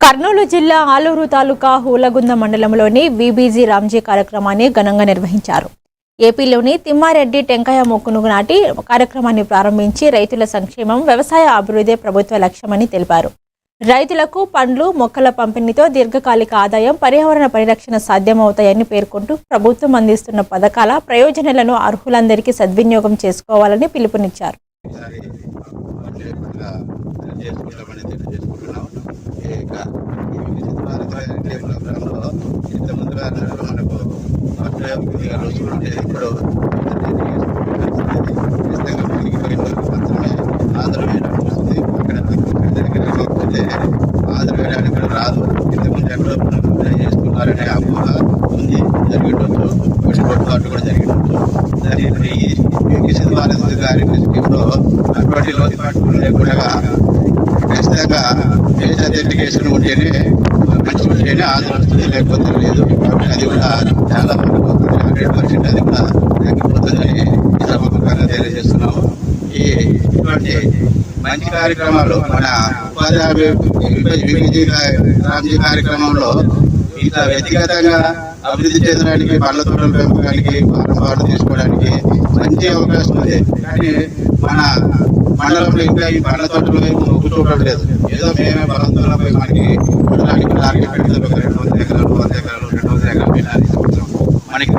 కర్నూలు జిల్లా ఆలూరు తాలూకా హూలగుంద మండలంలోని వీబీజీ రామ్జీ కార్యక్రమాన్ని ఘనంగా నిర్వహించారు. ఏపీలోని తిమ్మారెడ్డి టెంకాయ మొక్కను నాటి కార్యక్రమాన్ని ప్రారంభించి రైతుల సంక్షేమం, వ్యవసాయ అభివృద్ధి ప్రభుత్వ లక్ష్యమని తెలిపారు. రైతులకు పండ్లు, మొక్కల పంపిణీతో దీర్ఘకాలిక ఆదాయం, పర్యావరణ పరిరక్షణ సాధ్యమవుతాయని పేర్కొంటూ ప్రభుత్వం అందిస్తున్న పథకాల ప్రయోజనాలను అర్హులందరికీ సద్వినియోగం చేసుకోవాలని పిలుపునిచ్చారు. ఆదరవేయడానికి రాదు. ఇంతకుముందు ఎక్కడో చేసుకున్నారనే అపోహ ఉంది, జరిగినట్టు పొరపాటు కూడా జరిగినట్టు. ఈ వికసిత భారత్ గారి స్కీమ్లో అటువంటి లోతుపాట్లు లేకుండా ఖచ్చితంగా ఏ సర్టిఫికేషన్ ఉంటేనే మంచి ఉంటేనే ఆదరణ వస్తుంది, లేకపోతే లేదు. కాబట్టి అది కూడా చాలా వరకు 100% అది కూడా తగ్గిపోతుందని ఈ సభాముఖంగా తెలియజేస్తున్నాము. ఇటువంటి మంచి కార్యక్రమాలు మన ఉపాధి అభివృద్ధి రామ్జీ కార్యక్రమంలో ఇంత వ్యక్తిగతంగా అభివృద్ధి చెందడానికి, పండ్ల తోటల పెంపకానికి, పాటు తీసుకోవడానికి మంచి అవకాశం ఉంది. కానీ మన మండలంలో ఇంకా ఈ పండ్ల తోటల వైపు మొగ్గు చూడడం లేదు. ఏదో మేమే బలంతోలపై మనకి టార్గెట్ పెడితే 200 ఎకరాలు 100 ఎకరాలు 200 ఎకరాలు పెట్టాలి. మనకి